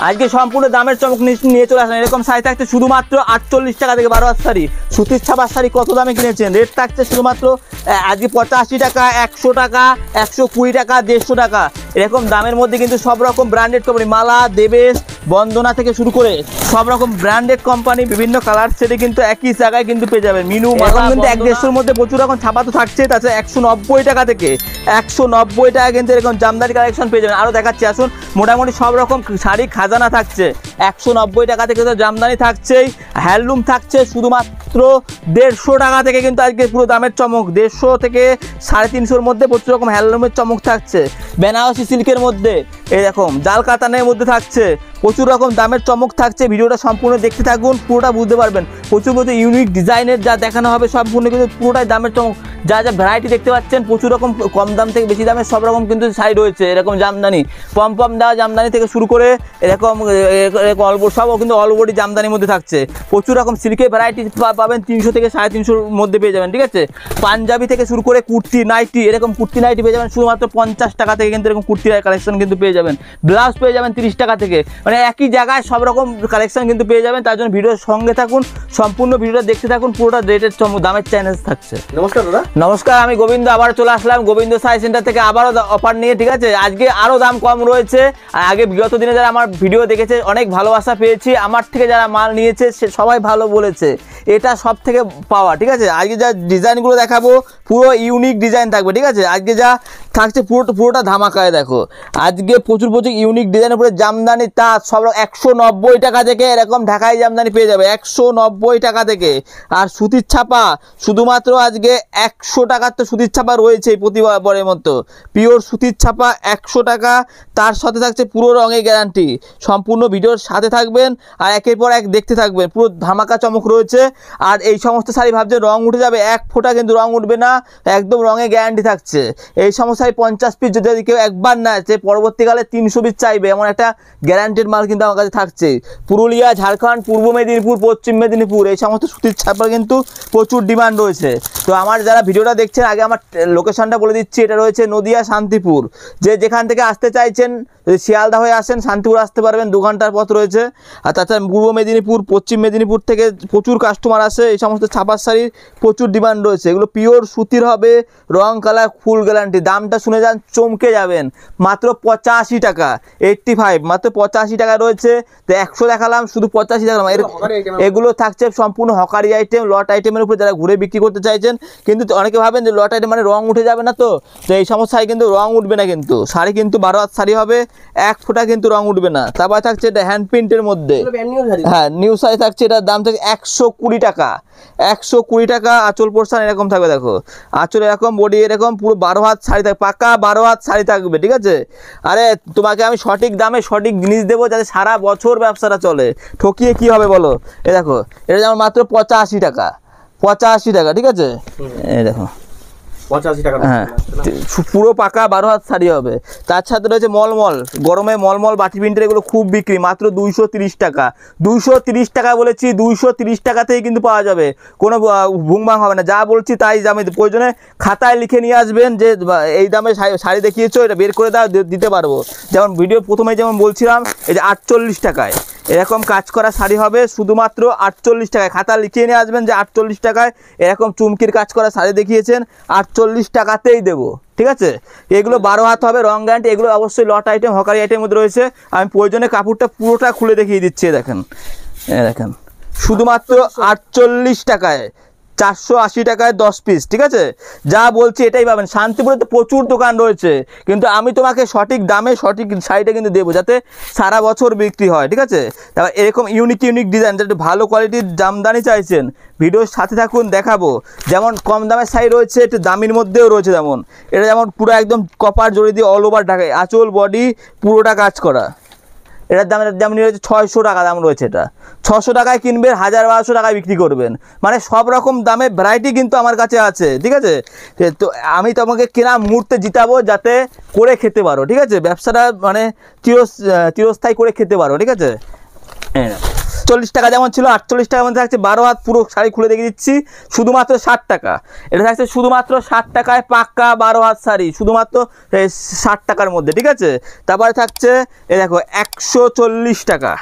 আজকে সম্পূর্ণ দামের চমক নিয়ে চলে আসেন। এরকম শাড়ি থাকছে শুধুমাত্র 48 টাকা থেকে 12 হাত শাড়ি। সুতির ছাপার শাড়ি কত দামে কিনেছেন? রেট থাকছে শুধুমাত্র আজকে 85 টাকা, 100 টাকা, 120 টাকা, 150 টাকা, এরকম দামের মধ্যে কিন্তু সব রকম ব্র্যান্ডেড কোম্পানি, মালা, দেবেশ, বন্দনা থেকে শুরু করে সব রকম ব্র্যান্ডেড কোম্পানি বিভিন্ন কালার সেটে কিন্তু একই জায়গায় কিন্তু পেয়ে যাবেন। মিনু মালা কিন্তু 150-এর মধ্যে প্রচুর রকম ছাপা তো থাকছে। তাছাড়া 190 টাকা থেকে 190 টাকা কিন্তু এরকম জামদানি কালেকশন পেয়ে যাবেন। আরও দেখাচ্ছি আসুন, মোটামুটি সব রকম শাড়ি খাজানা থাকছে। 190 টাকা থেকে তো জামদানি থাকছেই, হ্যান্ডলুম থাকছে শুধুমাত্র 150 টাকা থেকে কিন্তু আজকে পুরো দামের চমক। 150 থেকে 350-এর মধ্যে প্রচুর রকম হ্যান্ডলুমের চমক থাকছে। বেনারসি সিল্কের মধ্যে এরকম জাল কাতানের মধ্যে থাকছে, প্রচুর রকম দামের চমক থাকছে। ভিডিওটা সম্পূর্ণ দেখতে থাকুন, পুরোটা বুঝতে পারবেন। প্রচুর ইউনিক ডিজাইনের যা দেখানো হবে সম্পূর্ণ কিন্তু পুরোটাই দামের চমক। যা যা ভ্যারাইটি দেখতে পাচ্ছেন, প্রচুর রকম কম দাম থেকে বেশি দামের সব রকম কিন্তু শাড়ি রয়েছে। এরকম জামদানি, পম দেওয়া জামদানি থেকে শুরু করে এরকম অল্প সব কিন্তু অলবডি জামদানির মধ্যে থাকছে। প্রচুর রকম সিল্কের ভ্যারাইটি পাবেন, 300 থেকে 350-এর মধ্যে পেয়ে যাবেন। ঠিক আছে, পাঞ্জাবি থেকে শুরু করে কুর্তি, নাইটি, এরকম কুর্তি নাইটি পেয়ে যাবেন শুধুমাত্র 50 টাকা থেকে কিন্তু এরকম কুর্তি কালেকশন কিন্তু পেয়ে যাবেন। ব্লাউজ পেয়ে যাবেন 30 টাকা থেকে, মানে একই জায়গায় সব রকম কালেকশন কিন্তু পেয়ে যাবেন। তার জন্য ভিডিওর সঙ্গে থাকুন, সম্পূর্ণ ভিডিওটা দেখতে থাকুন, পুরোটা রেটের দামের চ্যালেঞ্জ থাকছে। নমস্কার দাদা। নমস্কার, আমি গোবিন্দ আবার চলে আসলাম গোবিন্দ শাড়ি সেন্টার থেকে আবারও অফার নিয়ে। ঠিক আছে, আজকে আরও দাম কম রয়েছে। আর আগে বিগত দিনে যারা আমার ভিডিও দেখেছে অনেক ভালোবাসা পেয়েছি, আমার থেকে যারা মাল নিয়েছে সে সবাই ভালো বলেছে, এটা সব থেকে পাওয়া। ঠিক আছে, আজকে যা ডিজাইনগুলো দেখাবো পুরো ইউনিক ডিজাইন থাকবে। ঠিক আছে, আজকে যা থাকছে পুরোটা ধামাকায়। দেখো আজকে প্রচুর ইউনিক ডিজাইনের উপরে জামদানি, তা সব 190 টাকা থেকে এরকম ঢাকাই জামদানি পেয়ে যাবে 190 টাকা থেকে। আর সুতির ছাপা শুধুমাত্র আজকে 100 টাকার তো সুতির ছাপা রয়েছে প্রতিবারের মতো। পিওর সুতির ছাপা 100 টাকা, তার সাথে থাকছে পুরো রঙের গ্যারান্টি। সম্পূর্ণ ভিডিওর সাথে থাকবেন আর একের পর এক দেখতে থাকবেন, পুরো ধামাকা চমক রয়েছে। আর এই সমস্ত শাড়ি ভাবছে রং উঠে যাবে, এক ফোঁটা কিন্তু রং উঠবে না, একদম রঙের গ্যারান্টি থাকছে। এই সমস্ত শাড়ি 50 পিস যদি কেউ একবার না আছে পরবর্তীকালে 300 পিস চাইবে, এমন একটা গ্যারান্টেড মাল কিন্তু আমার কাছে থাকছে। পুরুলিয়া, ঝাড়খণ্ড, পূর্ব মেদিনীপুর, পশ্চিম মেদিনীপুর এই সমস্ত সুতির ছাপার কিন্তু প্রচুর ডিমান্ড রয়েছে। তো আমার যারা ভিডিওটা দেখছেন আগে আমার লোকেশনটা বলে দিচ্ছি, এটা রয়েছে নদিয়া শান্তিপুর। যেখান থেকে আসতে চাইছেন, যদি শিয়ালদা হয়ে আসেন শান্তিপুর আসতে পারবেন, 2 ঘন্টার পথ রয়েছে। আর তাছাড়া পূর্ব মেদিনীপুর, পশ্চিম মেদিনীপুর থেকে প্রচুর কাস্টমার আসে। এই সমস্ত ছাপার শাড়ির প্রচুর ডিমান্ড রয়েছে। এগুলো পিওর সুতির হবে, রং কালার ফুল গ্যারান্টি। দামটা শুনে যান, চমকে যাবেন, মাত্র 85 টাকা, 85, মাত্র 85 টাকা রয়েছে। তো 100 দেখালাম, শুধু 85 টাকা। এগুলো থাকছে সম্পূর্ণ হকারি আইটেম, লট আইটেমের উপরে যারা ঘুরে বিক্রি করতে চাইছেন। কিন্তু অনেকে ভাবেন যে লট আইটেম মানে রং উঠে যাবে না, তো এই সমস্ত শাড়ি কিন্তু রং উঠবে না, কিন্তু শাড়ি কিন্তু 12 হাত শাড়ি হবে, এক ফোঁটা কিন্তু রং উঠবে না। তারপর থাকছে এটা হ্যান্ড প্রিন্টের মধ্যে, হ্যাঁ নিউ শাড়ি থাকছে, এটার দাম থাকছে 120 টাকা, 120 টাকা। আঁচল পোর্শন এরকম থাকবে, দেখো আঁচল এরকম, বডি এরকম, পুরো 12 হাত শাড়ি থাকবে, পাকা 12 হাত শাড়ি থাকবে। ঠিক আছে, আরে তোমাকে আমি সঠিক দামে সঠিক জিনিস দেবো যাতে সারা বছর ব্যবসাটা চলে। ঠকিয়ে কি হবে বলো? এ দেখো, এটা যেমন মাত্র 85 টাকা, 85 টাকা। ঠিক আছে, এই দেখো 85 টাকা, হ্যাঁ পুরো পাকা 12 হাত শাড়ি হবে। তার সাথে রয়েছে মলমল, গরমে মলমল বাটি প্রিন্টের, এগুলো খুব বিক্রি, মাত্র 230 টাকা। 230 টাকা বলেছি, 230 টাকাতেই কিন্তু পাওয়া যাবে, কোনো ভুংভাং হবে না। যা বলছি তাই দামে, প্রয়োজনে খাতায় লিখে নিয়ে আসবেন যে এই দামে শাড়ি দেখিয়েছো, এটা বের করে দাও, দিতে পারবো। যেমন ভিডিও প্রথমে যেমন বলছিলাম, এই যে 48 টাকায় এরকম কাজ করা শাড়ি হবে শুধুমাত্র 48 টাকায়। খাতা লিখিয়ে নিয়ে আসবেন যে 48 টাকায় এরকম চুমকির কাজ করা শাড়ি দেখিয়েছেন, 48 টাকাতেই দেবো। ঠিক আছে, এগুলো 12 হাত হবে, রং গ্যারান্টি। এগুলো অবশ্যই লট আইটেম, হকারি আইটেমের মধ্যে রয়েছে। আমি প্রয়োজনে কাপড়টা পুরোটা খুলে দেখিয়ে দিচ্ছি, দেখেন দেখেন, শুধুমাত্র 48 টাকায়, 480 টাকায় 10 পিস। ঠিক আছে, যা বলছি এটাই পাবেন। শান্তিপুরে তো প্রচুর দোকান রয়েছে, কিন্তু আমি তোমাকে সঠিক দামে সঠিক শাড়িটা কিন্তু দেবো যাতে সারা বছর বিক্রি হয়। ঠিক আছে, তারপর এরকম ইউনিক ডিজাইন, যাতে ভালো কোয়ালিটির জামদানি চাইছেন, ভিডিওর সাথে থাকুন, দেখাবো। যেমন কম দামের শাড়ি রয়েছে, একটু দামির মধ্যেও রয়েছে। যেমন এটা যেমন পুরো একদম কপার জড়ি দিয়ে অল ওভার ঢাকায়, আঁচল বডি পুরোটা কাজ করা। এটার দাম যেমন রয়েছে 600 টাকা দাম রয়েছে। এটা 600 টাকায় কিনবেন, 1000-1200 টাকায় বিক্রি করবেন, মানে সব রকম দামে ভ্যারাইটি কিন্তু আমার কাছে আছে। ঠিক আছে, তো আমি তোমাকে কেনা মুহূর্তে জিতাবো যাতে করে খেতে পারো। ঠিক আছে, ব্যবসাটা মানে চিরস্থায়ী করে খেতে পারো। ঠিক আছে, 40 টাকা যেমন ছিল 48 টাকার মধ্যে থাকছে 12 হাত পুরো শাড়ি খুলে দেখে দিচ্ছি শুধুমাত্র 60 টাকা। এটা থাকছে শুধুমাত্র 60 টাকায় পাক্কা 12 হাত শাড়ি শুধুমাত্র 60 টাকার মধ্যে, ঠিক আছে। তারপরে থাকছে এই দেখো 140 টাকা,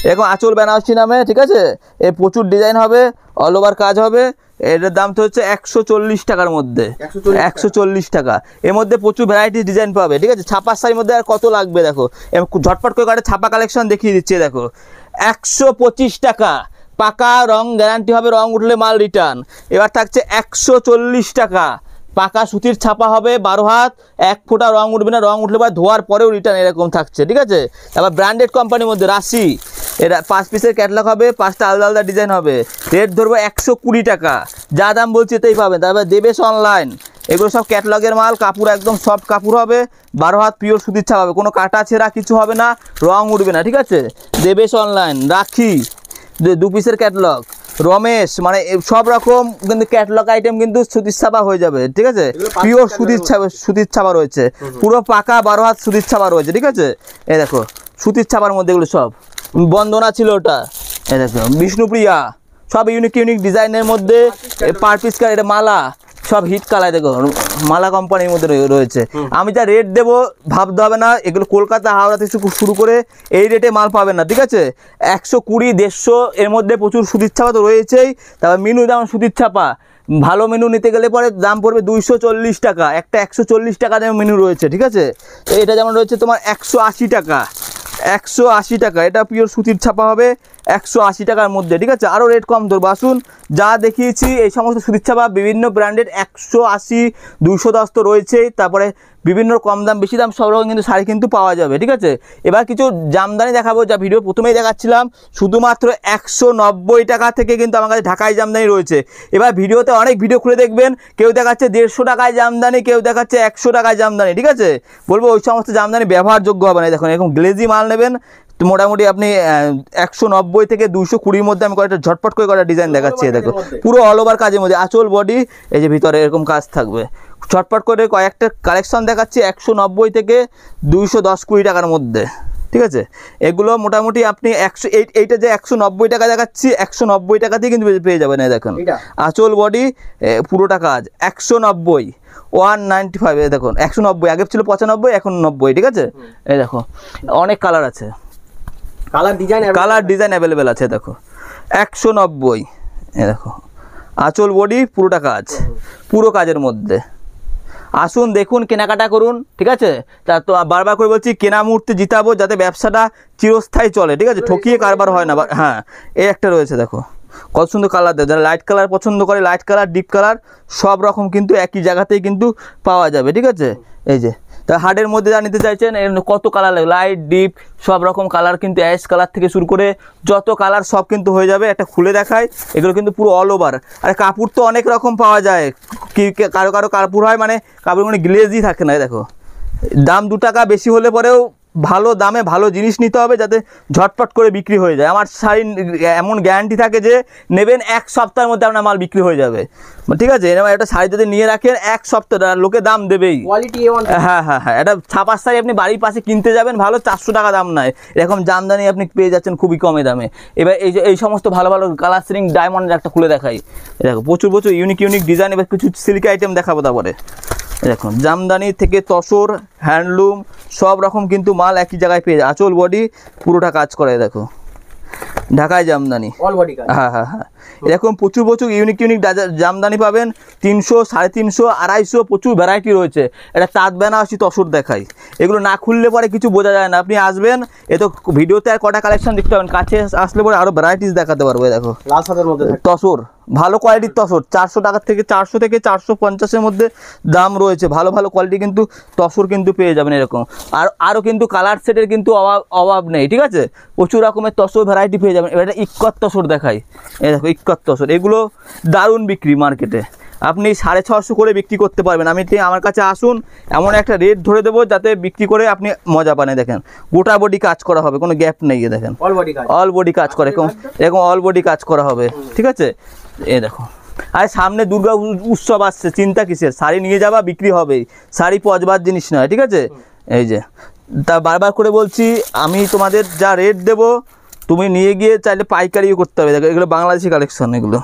এরকম আঁচল বেনারসি নামে, ঠিক আছে। এর প্রচুর ডিজাইন হবে, অল ওভার কাজ হবে। এটার দাম তো হচ্ছে 140 টাকার মধ্যে, 140 টাকা। এর মধ্যে প্রচুর ভ্যারাইটি ডিজাইন পাবে, ঠিক আছে। ছাপার শাড়ির মধ্যে আর কত লাগবে দেখো, ঝটপট করে কাটে ছাপা কালেকশন দেখিয়ে দিচ্ছি। দেখো 125 টাকা পাকা, রং গ্যারান্টি হবে, রং উঠলে মাল রিটার্ন। এবার থাকছে 140 টাকা পাকা সুতির ছাপা হবে, 12 হাত, 1 ফোঁটা রং উঠবে না, রং উঠলে বা ধোয়ার পরেও রিটার্ন, এরকম থাকছে, ঠিক আছে। তারপর ব্র্যান্ডেড কোম্পানির মধ্যে রাশি, এটা 5 পিসের ক্যাটলগ হবে, 5টা আলাদা আলাদা ডিজাইন হবে। রেট ধরবো 120 টাকা, যা দাম বলছি এটাই পাবেন। তারপর দেবেশ অনলাইন, এগুলো সব ক্যাটলগের মাল, কাপড় একদম সফট কাপড় হবে, 12 হাত পিওর সুতির ছাপা হবে, কোনো কাটা ছেঁড়া কিছু হবে না, রং উঠবে না, ঠিক আছে। দেবেশ অনলাইন। রাখি 2 পিসের ক্যাটলগ, রমেশ, মানে সব রকম কিন্তু ক্যাটলগ আইটেম কিন্তু সুতির ছাপা হয়ে যাবে, ঠিক আছে। পিওর সুতির ছাপা রয়েছে, পুরো পাকা 12 হাত সুতির ছাপা রয়েছে, ঠিক আছে। এই দেখো সুতির ছাপার মধ্যে এগুলো সব, বন্দনা ছিল ওটা, এই দেখো বিষ্ণুপ্রিয়া, সব ইউনিক ইউনিক ডিজাইনের মধ্যে পার পিস কার, এটা মালা, সব হিট কালার, দেখো মালা কোম্পানির মধ্যে রয়েছে। আমি যা রেট দেবো ভাবতে হবে না, এগুলো কলকাতা হাওড়া থেকে শুরু করে এই রেটে মাল পাবেন না, ঠিক আছে। 120, 150 এর মধ্যে প্রচুর সুতির ছাপা তো রয়েছেই। তারপর মেনু যেমন সুতির ছাপা, ভালো মেনু নিতে গেলে পরে দাম পড়বে 240 টাকা, একটা 140 টাকা দামের মেনু রয়েছে, ঠিক আছে। তো এটা যেমন রয়েছে তোমার 180 টাকা, 180 টাকা, এটা পিওর সুতির ছাপা হবে 180 টাকার মধ্যে, ঠিক আছে। আরও রেট কম ধরবো, আসুন যা দেখিয়েছি এই সমস্ত সুতির ছাপা বিভিন্ন ব্র্যান্ডেড 180, 210 তো রয়েছেই। তারপরে বিভিন্ন কম দাম বেশি দাম সব রকম কিন্তু শাড়ি কিন্তু পাওয়া যাবে, ঠিক আছে। এবার কিছু জামদানি দেখাবো, যা ভিডিও প্রথমেই দেখাচ্ছিলাম, শুধুমাত্র 190 টাকা থেকে কিন্তু আমার কাছে ঢাকাই জামদানি রয়েছে। এবার ভিডিওতে অনেক ভিডিও খুলে দেখবেন, কেউ দেখাচ্ছে 150 টাকায় জামদানি, কেউ দেখাচ্ছে 100 টাকায় জামদানি, ঠিক আছে। বলবো ওই সমস্ত জামদানি ব্যবহারযোগ্য হবে না। দেখুন এরকম গ্লেজি মাল নেবেন তো মোটামুটি আপনি 190 থেকে 220-র মধ্যে আমি কয়েকটা ঝটপট করে কয়েকটা ডিজাইন দেখাচ্ছি। দেখো পুরো অল ওভার কাজের মধ্যে, আঁচল বডি, এই যে ভিতরে এরকম কাজ থাকবে। ঝটপট করে কয়েকটা কালেকশন দেখাচ্ছি 190 থেকে 210-20 টাকার মধ্যে, ঠিক আছে। এগুলো মোটামুটি আপনি এইটা যে 190 টাকা দেখাচ্ছি, 190 টাকাতেই কিন্তু পেয়ে যাবেন। এই দেখুন আঁচল বডি পুরোটা কাজ 190, 195, এই দেখুন 190, আগে ছিল 95, এখন 90, ঠিক আছে। এই দেখো অনেক কালার আছে, কালার ডিজাইন অ্যাভেলেবেল আছে। দেখো 190, এই দেখো আঁচল বডি পুরোটা কাজ, পুরো কাজের মধ্যে। আসুন দেখুন, কেনাকাটা করুন, ঠিক আছে। তা তো বারবার করে বলছি, কেনা মুহূর্তে জিতাবো, যাতে ব্যবসাটা চিরস্থায়ী চলে, ঠিক আছে, ঠকিয়ে কারবার হয় না। হ্যাঁ এই একটা রয়েছে, দেখো কত সুন্দর কালার দেয়, যারা লাইট কালার পছন্দ করে, লাইট কালার, ডিপ কালার সব রকম কিন্তু একই জায়গাতেই কিন্তু পাওয়া যাবে, ঠিক আছে। এই যে তা হার্ডের মধ্যে যা নিতে চাইছেন, কত কালার লাগে, লাইট ডিপ সব রকম কালার কিন্তু, অ্যাশ কালার থেকে শুরু করে যত কালার সব কিন্তু হয়ে যাবে। একটা খুলে দেখায়, এগুলো কিন্তু পুরো অল ওভার। আর কাপড় তো অনেক রকম পাওয়া যায়, কি কারো কারো কাপড় হয় মানে কাপড় মানে গ্লেজই থাকে না। দেখো দাম 2 টাকা বেশি হলে পরেও ভালো দামে ভালো জিনিস নিতে হবে, যাতে ঝটপট করে বিক্রি হয়ে যায়। আমার শাড়ি এমন গ্যারান্টি থাকে যে নেবেন 1 সপ্তাহের মধ্যে আপনার মাল বিক্রি হয়ে যাবে, ঠিক আছে। এরকম একটা শাড়ি যদি নিয়ে রাখেন 1 সপ্তাহ, লোকে দাম দেবেই। হ্যাঁ হ্যাঁ হ্যাঁ, এটা ছাপার শাড়ি আপনি বাড়ির পাশে কিনতে যাবেন, ভালো 400 টাকা দাম নয়, এরকম জামদানি আপনি পেয়ে যাচ্ছেন খুবই কমে দামে। এবার এই যে এই সমস্ত ভালো ভালো কালার সিলিং ডায়মন্ডের একটা খুলে দেখাই, দেখো প্রচুর প্রচুর ইউনিক ইউনিক ডিজাইন। এবার কিছু সিল্কি আইটেম দেখাবো। তারপরে দেখুন জামদানি থেকে তসর, হ্যান্ডলুম সব রকম কিন্তু মাল একই জায়গায় পেয়ে যায়। আঁচল বডি পুরোটা কাজ করে, দেখো ঢাকায় জামদানি, হ্যাঁ হ্যাঁ হ্যাঁ, এরকম প্রচুর প্রচুর ইউনিক ইউনিক জামদানি পাবেন। 300, 350, 250 প্রচুর ভ্যারাইটি রয়েছে। এটা তাঁত বেনারসি তসর দেখাই, এগুলো না খুললে পরে কিছু বোঝা যায় না। আপনি আসবেন, এ তো ভিডিওতে আর কটা কালেকশন দেখতে পাবেন, কাছে আসলে পরে আরও ভ্যারাইটিস দেখাতে পারবো। দেখো তসর, ভালো কোয়ালিটির তসর, 400 টাকার থেকে 400 থেকে 450-এর মধ্যে দাম রয়েছে। ভালো ভালো কোয়ালিটি কিন্তু তসর কিন্তু পেয়ে যাবেন এরকম। আর আরও কিন্তু কালার সেটের কিন্তু অভাব নেই, ঠিক আছে। প্রচুর রকমের তসর ভ্যারাইটি পেয়ে যাবেন। এবার এটা ইক্কত তসর দেখাই, এই দেখো ইক্কত তসর, এগুলো দারুণ বিক্রি মার্কেটে, আপনি 650 করে বিক্রি করতে পারবেন। আমার কাছে আসুন, এমন একটা রেট ধরে দেবো যাতে বিক্রি করে আপনি মজা পান। দেখেন গোটা বডি কাজ করা হবে, কোনো গ্যাপ নেই, দেখেন অল বডি কাজ করে, এরকম অল বডি কাজ করা হবে, ঠিক আছে। এই দেখো, আর সামনে দুর্গা উৎসব আসছে, চিন্তা কিসের, শাড়ি নিয়ে যাবা বিক্রি হবেই, শাড়ি পচবার জিনিস নয়, ঠিক আছে। এই যে তা বারবার করে বলছি, আমি তোমাদের যা রেট দেবো তুমি নিয়ে গিয়ে চাইলে পাইকারিও করতে হবে। দেখো এগুলো বাংলাদেশি কালেকশন, এগুলো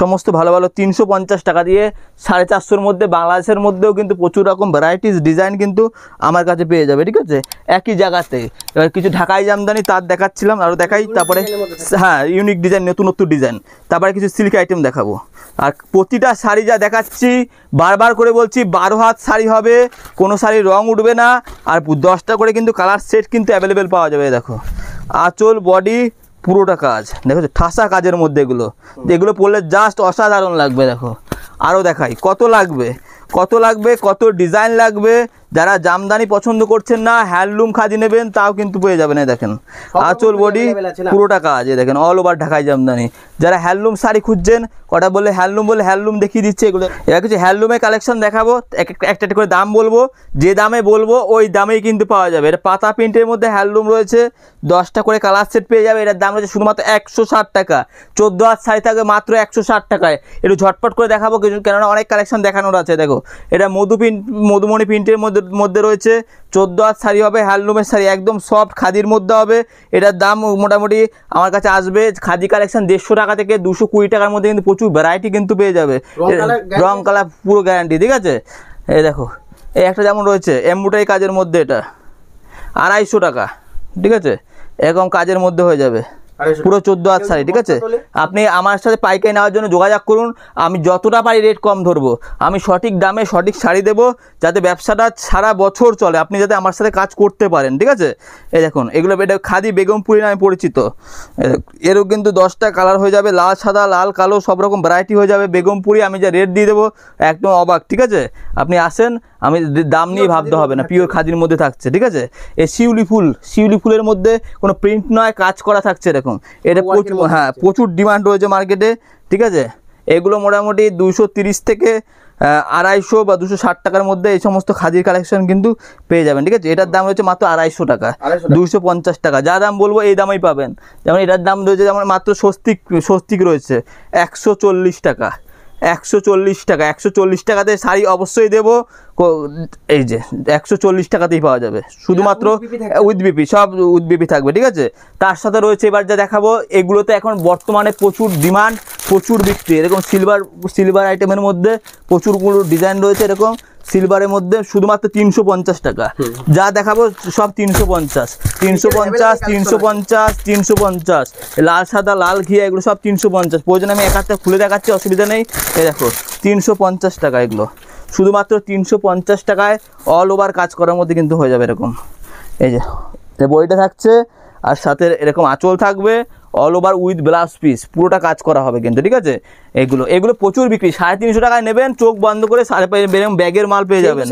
সমস্ত ভালো ভালো 350 টাকা দিয়ে 450-র মধ্যে। বাংলাদেশের মধ্যেও কিন্তু প্রচুর রকম ভ্যারাইটিস ডিজাইন কিন্তু আমার কাছে পেয়ে যাবে, ঠিক আছে, একই জায়গাতে। এবার কিছু ঢাকাই জামদানি তার দেখাচ্ছিলাম, আরও দেখাই, তারপরে হ্যাঁ ইউনিক ডিজাইন, নতুন নতুন ডিজাইন, তারপরে কিছু সিল্ক আইটেম দেখাবো। আর প্রতিটা শাড়ি যা দেখাচ্ছি বারবার করে বলছি 12 হাত শাড়ি হবে, কোনো শাড়ির রং উঠবে না। আর 10টা করে কিন্তু কালার সেট কিন্তু অ্যাভেলেবেল পাওয়া যাবে। দেখো আঁচল বডি পুরোটা কাজ, দেখো ঠাসা কাজের মধ্যে এগুলো, যেগুলো পরলে জাস্ট অসাধারণ লাগবে। দেখো আরও দেখাই কত লাগবে, কত লাগবে, কত ডিজাইন লাগবে। যারা জামদানি পছন্দ করছেন না, হ্যান্ডলুম খাদি নেবেন, তাও কিন্তু পেয়ে যাবেন। দেখেন আঁচল বডি পুরোটা কাজ, দেখেন অল ওভার ঢাকাই জামদানি। যারা হ্যান্ডলুম শাড়ি খুঁজছেন, কটা বললে হ্যান্ডলুম দেখিয়ে দিচ্ছে এগুলো। এবার কিছু হ্যান্ডলুমের কালেকশন দেখাবো, একটা করে দাম বলবো, যে দামে বলবো ওই দামেই কিন্তু পাওয়া যাবে। এটা পাতা প্রিন্টের মধ্যে হ্যান্ডলুম রয়েছে, 10টা করে কালার সেট পেয়ে যাবে। এটার দাম রয়েছে শুধুমাত্র 160 টাকা। 14 হাত শাড়ি থাকবে মাত্র 160 টাকায়। একটু ঝটপট করে দেখাবো কিছু, কেননা অনেক কালেকশন দেখানোর আছে। দেখো এটা মধুমণি প্রিন্টের মধ্যে রয়েছে, 14 হাত শাড়ি হবে, হ্যান্ডলুমের শাড়ি, একদম সফট খাদির মধ্যে হবে। এটার দাম মোটামুটি আমার কাছে আসবে খাদি কালেকশন 150 টাকা থেকে 220 টাকার মধ্যে কিন্তু প্রচুর ভ্যারাইটি কিন্তু পেয়ে যাবে। রং কালার পুরো গ্যারান্টি, ঠিক আছে। এই দেখো এই একটা যেমন রয়েছে এমব্রয়ডারি কাজের মধ্যে, এটা 250 টাকা, ঠিক আছে, এরকম কাজের মধ্যে হয়ে যাবে, পুরো 14 হাত শাড়ি, ঠিক আছে। আপনি আমার সাথে পাইকারি নেওয়ার জন্য যোগাযোগ করুন, আমি যতটা পারি রেট কম ধরবো, আমি সঠিক দামে সঠিক শাড়ি দেবো, যাতে ব্যবসাটা সারা বছর চলে, আপনি যাতে আমার সাথে কাজ করতে পারেন, ঠিক আছে। এই দেখুন এগুলো, এটা খাদি বেগমপুরি নামে পরিচিত। এরও কিন্তু 10টা কালার হয়ে যাবে, লাল সাদা লাল কালো সব রকম ভ্যারাইটি হয়ে যাবে। বেগমপুরি আমি যা রেট দিয়ে দেবো একদম অবাক, ঠিক আছে। আপনি আসেন, আমি দাম নিয়ে ভাবতে হবে না, পিওর খাদির মধ্যে থাকছে, ঠিক আছে। এই শিউলি ফুলের মধ্যে কোনো প্রিন্ট নয়, কাজ করা থাকছে এরকম। এটা প্রচুর, হ্যাঁ প্রচুর ডিমান্ড রয়েছে মার্কেটে, ঠিক আছে। এগুলো মোটামুটি 230 থেকে 250 বা 260 টাকার মধ্যে এই সমস্ত খাদির কালেকশন কিন্তু পেয়ে যাবেন, ঠিক আছে। এটার দাম রয়েছে মাত্র 250 টাকা, 250 টাকা। যা দাম বলবো এই দামেই পাবেন। যেমন এটার দাম রয়েছে, যেমন মাত্র স্বস্তিক রয়েছে 140 টাকা, 140 টাকা। 140 টাকাতে শাড়ি অবশ্যই দেবো, এই যে 140 টাকাতেই পাওয়া যাবে, শুধুমাত্র উইথ বিপি, সব উইথ বিপি থাকবে, ঠিক আছে। তার সাথে রয়েছে এবার যা দেখাবো, এগুলোতে এখন বর্তমানে প্রচুর ডিমান্ড, প্রচুর বিক্রি। এরকম সিলভার আইটেমের মধ্যে প্রচুরগুলো ডিজাইন রয়েছে, এরকম সিলভারের মধ্যে শুধুমাত্র 350 টাকা। যা দেখাবো সব 350, লাল সাদা লাল ঘিয়া এগুলো সব 350। প্রয়োজন আমি এক হাতে খুলে দেখাচ্ছি, অসুবিধা নেই। এই দেখো 350 টাকা, এগুলো শুধুমাত্র 350 টাকায় অল ওভার কাজ করার মধ্যে কিন্তু হয়ে যাবে এরকম। এই যে বইটা থাকছে, আর সাথে এরকম আঁচল থাকবে, all over with blouse piece, পুরোটা কাজ করা হবে কিন্তু, ঠিক আছে। এগুলো প্রচুর বিক্রি, 350 টাকায় নেবেন, চোখ বন্ধ করে ব্যাগের মাল পেয়ে যাবেন,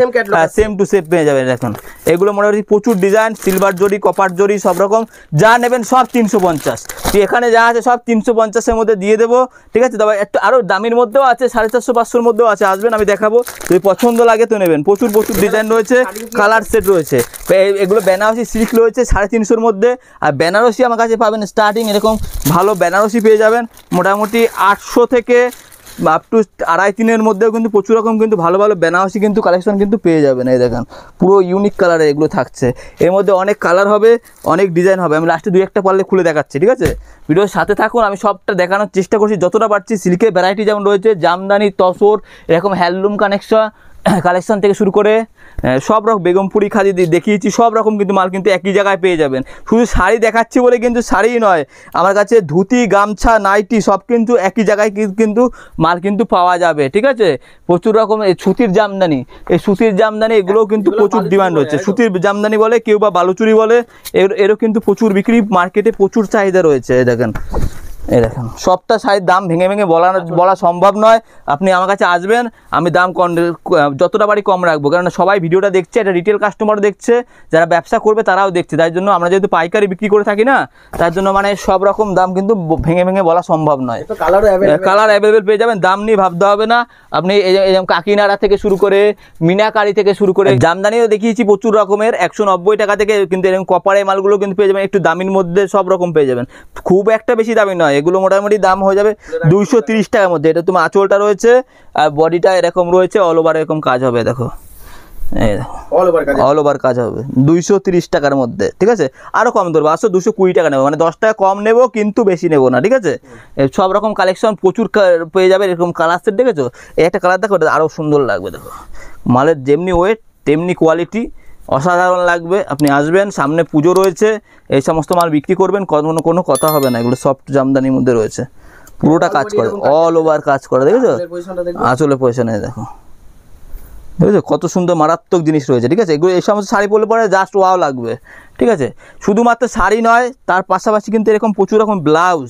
সেম টু সেম পেয়ে যাবেন। এখন এগুলো মোটামুটি প্রচুর ডিজাইন, সিলভার জরি, কপার জরি, সব রকম যা নেবেন সব 350। এখানে যা আছে সব 350-এর মধ্যে দিয়ে দেবো, ঠিক আছে। তবে একটু আরও দামের মধ্যেও আছে, 450-500-র মধ্যেও আছে, আসবেন আমি দেখাবো, যদি পছন্দ লাগে তো নেবেন। প্রচুর ডিজাইন রয়েছে, কালার সেট রয়েছে। এগুলো বেনারসি সিল্ক রয়েছে 350-র মধ্যে, আর বেনারসি আমার কাছে পাবেন স্টার্টিং এরকম ভালো বেনারসি পেয়ে যাবেন মোটামুটি 800 থেকে আপ টু 2.5-3-এর মধ্যেও কিন্তু প্রচুর রকম কিন্তু ভালো ভালো বেনারসি কিন্তু কালেকশন কিন্তু পেয়ে যাবেন। এই দেখেন পুরো ইউনিক কালারে এগুলো থাকছে, এর মধ্যে অনেক কালার হবে, অনেক ডিজাইন হবে। আমি লাস্টে 2-1টা পারলে খুলে দেখাচ্ছি, ঠিক আছে। ভিডিওর সাথে থাকুন, আমি সবটা দেখানোর চেষ্টা করছি যতটা পারছি। সিল্কের ভ্যারাইটি যেমন রয়েছে, জামদানি, তসর, এরকম হ্যান্ডলুম কালেকশন থেকে শুরু করে সব রকম বেগমপুরি খাদি দেখিয়েছি, সব রকম কিন্তু মাল কিন্তু একই জায়গায় পেয়ে যাবেন। শুধু শাড়ি দেখাচ্ছি বলে কিন্তু শাড়িই নয়, আমার কাছে ধুতি, গামছা, নাইটি সব কিন্তু একই জায়গায় কিন্তু মাল কিন্তু পাওয়া যাবে, ঠিক আছে। প্রচুর রকম সুতির জামদানি, এই সুতির জামদানি এগুলোও কিন্তু প্রচুর ডিমান্ড রয়েছে। সুতির জামদানি বলে কেউ বা বালুচুরি বলে, এরও কিন্তু প্রচুর বিক্রি, মার্কেটে প্রচুর চাহিদা রয়েছে। এই দেখেন সবটা শাড়ির দাম ভেঙে বলা সম্ভব নয়। আপনি আমার কাছে আসবেন, আমি দাম যতটা বাড়ি কম রাখবো, কারণ সবাই ভিডিওটা দেখছে, এটা রিটেল কাস্টমার দেখছে, যারা ব্যবসা করবে তারাও দেখছে। তাই জন্য আমরা যেহেতু পাইকারি বিক্রি করে থাকি না, তার জন্য মানে সব রকম দাম কিন্তু ভেঙে বলা সম্ভব নয়। কালার অ্যাভেলেবেল পেয়ে যাবেন, দাম নিয়ে ভাবতে হবে না। আপনি এই কাকিনাড়া থেকে শুরু করে মিনাকারি থেকে শুরু করে জামদানিও দেখিয়েছি প্রচুর রকমের, 190 টাকা থেকে কিন্তু এরকম কপারের মালগুলো কিন্তু পেয়ে যাবেন, একটু দামির মধ্যে সব রকম পেয়ে যাবেন, খুব একটা বেশি দামি নয়। এগুলো মোটামুটি দাম হয়ে যাবে 230 টাকার মধ্যে। এটা তোমার আঁচলটা রয়েছে আর বডিটা এরকম রয়েছে, অল ওভার এরকম কাজ হবে। দেখো এই দেখো অল ওভার কাজ হবে 230 টাকার মধ্যে, ঠিক আছে। আরও কম ধরবো, আসো 220 টাকা নেবো, মানে 10 টাকা কম নেবো কিন্তু বেশি নেবো না, ঠিক আছে। সব রকম কালেকশন প্রচুর পেয়ে যাবে, এরকম কালার সেট দেখেছো, এই একটা কালার দেখো, আরও সুন্দর লাগবে দেখো, মালের যেমনি ওয়েট তেমনি কোয়ালিটি, অসাধারণ লাগবে। আপনি আসবেন, সামনে পুজো রয়েছে, এই সমস্ত মাল বিক্রি করবেন, কোনো কথা হবে না। এগুলো সফট জামদানির মধ্যে রয়েছে, পুরোটা কাজ করে, অল ওভার কাজ করে, দেখেছো আঁচলের পয়সা নেই, দেখো বুঝেছো কত সুন্দর মারাত্মক জিনিস রয়েছে, ঠিক আছে। এগুলো এই সমস্ত শাড়ি পরলে পরে জাস্ট ওয়াও লাগবে, ঠিক আছে। শুধুমাত্র শাড়ি নয়, তার পাশাপাশি কিন্তু এরকম প্রচুর রকম ব্লাউজ,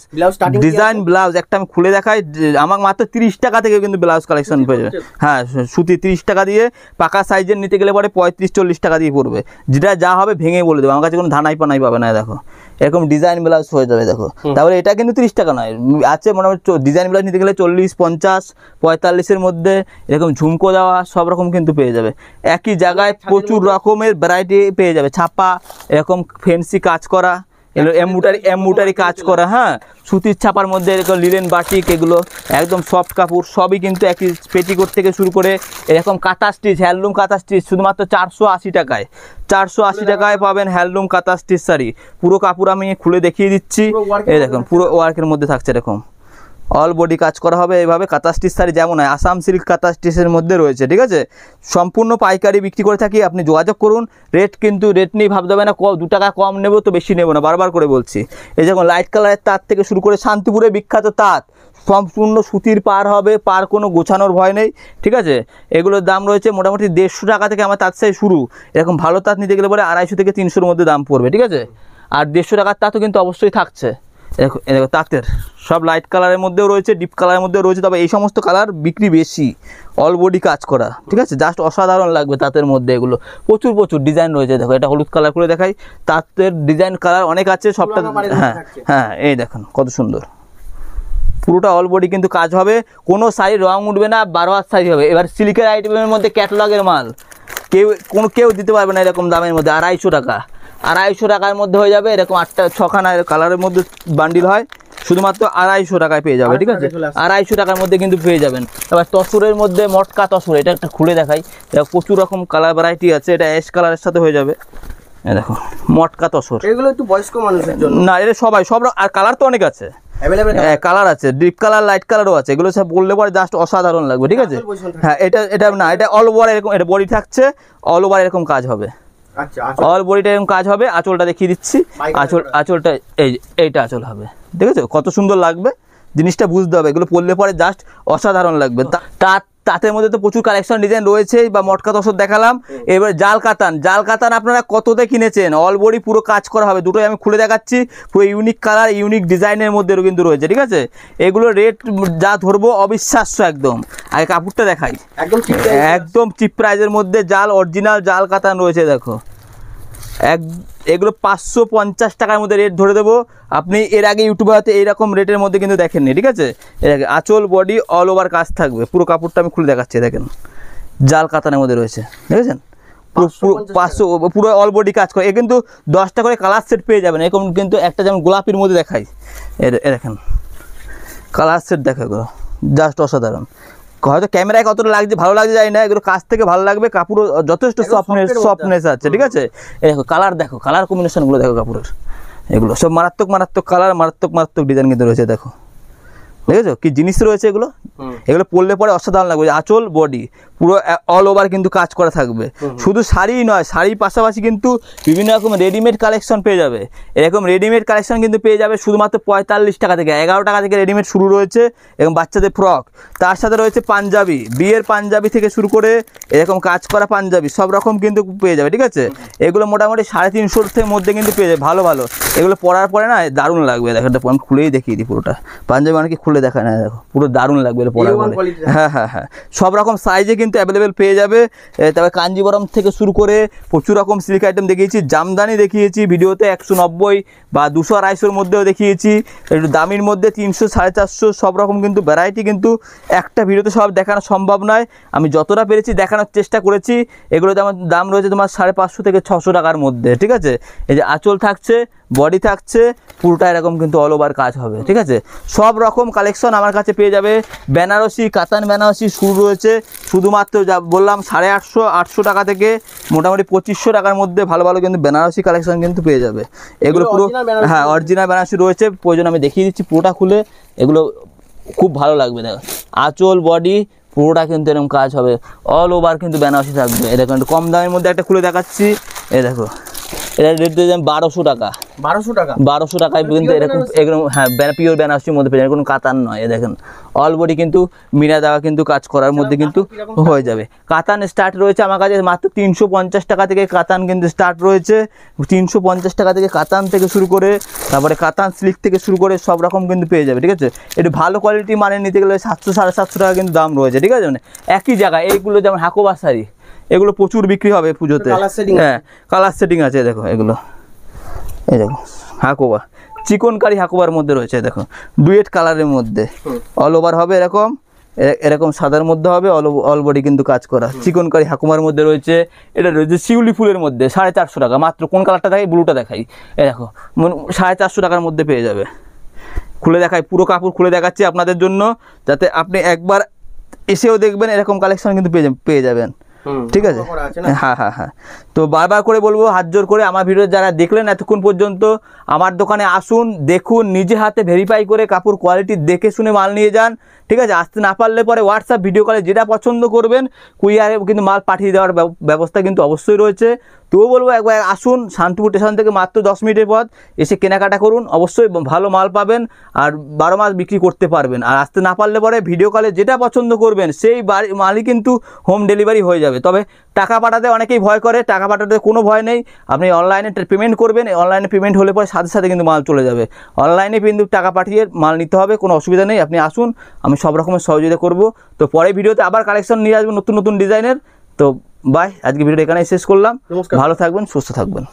ডিজাইন ব্লাউজ, একটা আমি খুলে দেখাই, আমার মাত্র 30 টাকা থেকে কিন্তু ব্লাউজ কালেকশন পেয়ে যাবে। হ্যাঁ, সুতি 30 টাকা দিয়ে, পাকা সাইজের নিতে গেলে পরে 35-40 টাকা দিয়ে পড়বে, যেটা যা হবে ভেঙে বলে দেবো, আমার কাছে কোনো ধানাই পানাই পাবে না। দেখো এরকম ডিজাইন ব্লাউজ হয়ে যাবে, দেখো। তাহলে এটা কিন্তু 30 টাকা নয়, আছে মোটামুটি ডিজাইন ব্লাউজ নিতে গেলে 40, 50, 45-এর মধ্যে এরকম ঝুমকো দেওয়া সব রকম কিন্তু পেয়ে যাবে। একই জায়গায় প্রচুর রকমের ভ্যারাইটি পেয়ে যাবে, ছাপা, এরকম ফেন্সি কাজ করা, এমব্রয়ডারি কাজ করা, হ্যাঁ, সুতির ছাপার মধ্যে এরকম লিলেন বাটিক, এগুলো একদম সফট কাপড়, সবই কিন্তু একই পেটিকোট থেকে শুরু করে এরকম কাঁথা স্টিচ, হ্যান্ডলুম কাঁথা স্টিচ, শুধুমাত্র 480 টাকায়, 480 টাকায় পাবেন হ্যান্ডলুম কাঁথা স্টিচ শাড়ি। পুরো কাপড় আমি খুলে দেখিয়ে দিচ্ছি, এই দেখুন পুরো ওয়ার্কের মধ্যে থাকছে, এরকম অল বডি কাজ করা হবে এইভাবে। কাঁথা স্টিচ শাড়ি যেমন হয়, আসাম সিল্ক কাঁথা স্টিচের মধ্যে রয়েছে, ঠিক আছে। সম্পূর্ণ পাইকারি বিক্রি করে থাকি, আপনি যোগাযোগ করুন। রেট কিন্তু রেট নিয়ে ভাবতে হবে না 2 টাকা কম নেবো তো বেশি নেবো না, বারবার করে বলছি। এই যেমন লাইট কালারের তাঁত থেকে শুরু করে শান্তিপুরে বিখ্যাত তাঁত, সম্পূর্ণ সুতির পার হবে, পার কোনো গোছানোর ভয় নেই, ঠিক আছে। এগুলোর দাম রয়েছে মোটামুটি 150 টাকা থেকে আমার তাঁত শাড়ি শুরু। এরকম ভালো তাঁত নিতে গেলে পরে 250 থেকে 300-র মধ্যে দাম পড়বে, ঠিক আছে। আর 150 টাকার তাঁতও কিন্তু অবশ্যই থাকছে। দেখো তাঁতের সব লাইট কালারের মধ্যেও রয়েছে, ডিপ কালারের মধ্যেও রয়েছে, তবে এই সমস্ত কালার বিক্রি বেশি, অল বডি কাজ করা, ঠিক আছে। জাস্ট অসাধারণ লাগবে তাঁতের মধ্যে, এগুলো প্রচুর ডিজাইন রয়েছে। দেখো এটা হলুদ কালার করে দেখাই, তাঁতের ডিজাইন কালার অনেক আছে, সবটা হ্যাঁ হ্যাঁ, এই দেখুন কত সুন্দর, পুরোটা অল বডি কিন্তু কাজ হবে, কোনো শাড়ি রং উঠবে না, 12 হাত শাড়ি হবে। এবার সিল্কের আইটেমের মধ্যে ক্যাটালগের মাল কেউ দিতে পারবে না এরকম দামের মধ্যে, 250 টাকা, 250 টাকার মধ্যে হয়ে যাবে। এরকম 6খানা কালারের মধ্যে বান্ডিল হয়, শুধুমাত্র 250 টাকায় পেয়ে যাবে, ঠিক আছে। 250 টাকার মধ্যে কিন্তু পেয়ে যাবেন। এবার তসরের মধ্যে মটকা তসর, এটা একটা খুলে দেখাই, প্রচুর রকম কালার ভ্যারাইটি আছে, এটা অ্যাশ কালারের সাথে হয়ে যাবে। দেখো মটকা তসর, এগুলো একটু বয়স্ক মানুষের জন্য না, এটা সব আর কালার তো অনেক আছে, কালার আছে, ডিপ কালার, লাইট কালারও আছে, এগুলো সব বললে পরে জাস্ট অসাধারণ লাগবে, ঠিক আছে। হ্যাঁ, এটা না, এটা অল ওভার এরকম, এটা বডি থাকছে, অল ওভার এরকম কাজ হবে, অল বডিটা এরকম কাজ হবে। আঁচলটা দেখিয়ে দিচ্ছি, আঁচলটা এইটা আঁচল হবে, ঠিক আছে। কত সুন্দর লাগবে জিনিসটা, বুঝতে হবে, এগুলো পরলে পরে জাস্ট অসাধারণ লাগবে। তাঁতের মধ্যে তো প্রচুর কালেকশন ডিজাইন রয়েছে, বা মটকা তসর দেখালাম। এবার জাল কাতান আপনারা কততে কিনেছেন, অল বডি পুরো কাজ করা হবে, দুটোই আমি খুলে দেখাচ্ছি, পুরো ইউনিক কালার, ইউনিক ডিজাইনের মধ্যে কিন্তু রয়েছে, ঠিক আছে। এগুলো রেট যা ধরবো অবিশ্বাস্য একদম। আগে কাপড়টা দেখাই, একদম চিপ প্রাইজের মধ্যে জাল, অরিজিনাল জাল কাতান রয়েছে, দেখো এগুলো 550 টাকার মধ্যে রেট ধরে দেবো। আপনি এর আগে ইউটিউবে হয়তো এইরকম রেটের মধ্যে কিন্তু দেখেননি, ঠিক আছে। এর আগে আঁচল বডি অল ওভার কাজ থাকবে, পুরো কাপড়টা আমি খুলে দেখাচ্ছি, দেখেন জাল কাতানের মধ্যে রয়েছে, দেখেছেন, পুরো 500, পুরো অল বডি কাজ করে। এ কিন্তু 10টা করে কালার সেট পেয়ে যাবেন, এরকম কিন্তু একটা যেমন গোলাপির মধ্যে দেখাই, দেখেন কালার সেট দেখো, এগুলো জাস্ট অসাধারণ। হয়তো ক্যামেরায় কতটা লাগছে, ভালো লাগছে জানি না, এগুলো কাছ থেকে ভালো লাগবে, কাপড় যথেষ্ট সফটনেস আছে, ঠিক আছে। দেখো কালার, দেখো কালার কম্বিনেশনগুলো দেখো কাপড়ের, এগুলো সব মারাত্মক কালার, মারাত্মক ডিজাইন কিন্তু রয়েছে, দেখো দেখেছো কি জিনিস রয়েছে এগুলো। এগুলো পরলে পরে অসাধারণ লাগবে, আঁচল বডি পুরো অল ওভার কিন্তু কাজ করা থাকবে। শুধু শাড়ি নয়, শাড়ির পাশাপাশি কিন্তু বিভিন্ন রকম রেডিমেড কালেকশন পেয়ে যাবে। এরকম রেডিমেড কালেকশন কিন্তু পেয়ে যাবে শুধুমাত্র 45 টাকা থেকে, 11 টাকা থেকে রেডিমেড শুরু রয়েছে। এবং বাচ্চাদের ফ্রক, তার সাথে রয়েছে পাঞ্জাবি, বিয়ের পাঞ্জাবি থেকে শুরু করে এরকম কাজ করা পাঞ্জাবি সব রকম কিন্তু পেয়ে যাবে, ঠিক আছে। এগুলো মোটামুটি 350-এর মধ্যে কিন্তু পেয়ে যাবে, ভালো এগুলো পরার পরে না দারুণ লাগবে। দেখো এটা আমি খুলেই দেখিয়ে দিই, পুরোটা পাঞ্জাবি অনেকে খুলে দেখায় না, দেখো পুরো দারুণ লাগবে পরার পরে। হ্যাঁ, সব রকম সাইজে কিন্তু অ্যাভেলেবেল পেয়ে যাবে। তবে কাঞ্জিবরম থেকে শুরু করে প্রচুর রকম সিল্ক আইটেম দেখিয়েছি, জামদানি দেখিয়েছি ভিডিওতে 190 বা 200-250-এর মধ্যেও দেখিয়েছি, একটু দামির মধ্যে 300, 450 সব রকম কিন্তু ভ্যারাইটি কিন্তু একটা ভিডিওতে সব দেখানো সম্ভব নয়। আমি যতটা পেরেছি দেখানোর চেষ্টা করেছি। এগুলো যেমন দাম রয়েছে তোমার 550 থেকে 600 টাকার মধ্যে, ঠিক আছে। এই যে আঁচল থাকছে, বডি থাকছে পুরোটা এরকম কিন্তু অল ওভার কাজ হবে, ঠিক আছে। সব রকম কালেকশন আমার কাছে পেয়ে যাবে। বেনারসি, কাতান বেনারসি শুরু রয়েছে শুধুমাত্র যা বললাম 850 টাকা থেকে মোটামুটি 2500 টাকার মধ্যে ভালো ভালো কিন্তু বেনারসি কালেকশন কিন্তু পেয়ে যাবে। এগুলো পুরো হ্যাঁ অরিজিনাল বেনারসি রয়েছে, প্রয়োজন আমি দেখিয়ে দিচ্ছি পুরোটা খুলে, এগুলো খুব ভালো লাগবে। দেখো আঁচল বডি পুরোটা কিন্তু এরকম কাজ হবে, অল ওভার কিন্তু বেনারসি থাকবে। এটা কিন্তু কম দামের মধ্যে একটা খুলে দেখাচ্ছি, এই দেখো এটা রেট দিয়ে যাবেন 1200 টাকা। 1200 টাকায় কিন্তু এরকম এরকম হ্যাঁ পিওর বেনারসির মধ্যে পেয়ে যাবেন, কোনো কাতান নয়। এ দেখেন অল বডি কিন্তু মিনা দেওয়া কিন্তু কাজ করার মধ্যে কিন্তু হয়ে যাবে। কাতান স্টার্ট রয়েছে আমার কাছে মাত্র 350 টাকা থেকে কাতান কিন্তু স্টার্ট রয়েছে। 350 টাকা থেকে কাতান থেকে শুরু করে তারপরে কাতান সিল্ক থেকে শুরু করে সব রকম কিন্তু পেয়ে যাবে, ঠিক আছে। একটু ভালো কোয়ালিটি মানে নিতে গেলে 700 750 টাকা কিন্তু দাম রয়েছে, ঠিক আছে। মানে একই জায়গায় এইগুলো যেমন হাকোবা শাড়ি, এগুলো প্রচুর বিক্রি হবে পুজোতে। হ্যাঁ কালার সেটিং আছে, দেখো এগুলো, এই দেখো হাকোবা চিকনকারি হাকোবার মধ্যে রয়েছে, দেখো ডুয়েট কালারের মধ্যে অল ওভার হবে এরকম, এরকম সাদার মধ্যে হবে, অল বডি কিন্তু কাজ করা চিকনকারি হাকুমার মধ্যে রয়েছে। এটা রয়েছে শিউলি ফুলের মধ্যে 450 টাকা মাত্র। কোন কালারটা দেখাই, ব্লুটা দেখাই, এই দেখো 450 টাকার মধ্যে পেয়ে যাবে। খুলে দেখাই, পুরো কাপড় খুলে দেখাচ্ছি আপনাদের জন্য, যাতে আপনি একবার এসেও দেখবেন এরকম কালেকশন কিন্তু পেয়ে যাবেন, ঠিক আছে। হ্যাঁ হ্যাঁ হ্যাঁ, তো বারবার করে বলবো হাত জোর করে আমার ভিডিও যারা দেখলেন এতক্ষণ পর্যন্ত, আমার দোকানে আসুন, দেখুন, নিজে হাতে ভেরিফাই করে কাপড় কোয়ালিটি দেখে শুনে মাল নিয়ে যান, ঠিক আছে। আসতে না পারলে পরে হোয়াটসঅ্যাপ ভিডিও কলে যেটা পছন্দ করবেন কুরিয়ারে কিন্তু মাল পাঠিয়ে দেওয়ার ব্যবস্থা কিন্তু অবশ্যই রয়েছে। তবুও বলবো একবার আসুন, শান্তিপুর স্টেশন থেকে মাত্র 10 মিনিটের পথ, এসে কেনাকাটা করুন, অবশ্যই ভালো মাল পাবেন আর 12 মাস বিক্রি করতে পারবেন। আর আসতে না পারলে পরে ভিডিও কলে যেটা পছন্দ করবেন সেই মালই কিন্তু হোম ডেলিভারি হয়ে যাবে। তবে টাকা পাঠাতে অনেকেই ভয় করে, টাকা পাঠাতে কোনো ভয় নেই, আপনি অনলাইনে পেমেন্ট করবেন, অনলাইনে পেমেন্ট হলে পরে সাথে সাথে কিন্তু মাল চলে যাবে। অনলাইনে কিন্তু টাকা পাঠিয়ে মাল নিতে হবে, কোনো অসুবিধা নেই। আপনি আসুন, আমি সব রকমের সহযোগিতা করব। তো পরে ভিডিওতে আবার কালেকশন নিয়ে আসবো নতুন নতুন ডিজাইনের। তো বাই, আজকে ভিডিওটা এখানেই শেষ করলাম। ভালো থাকবেন, সুস্থ থাকবেন।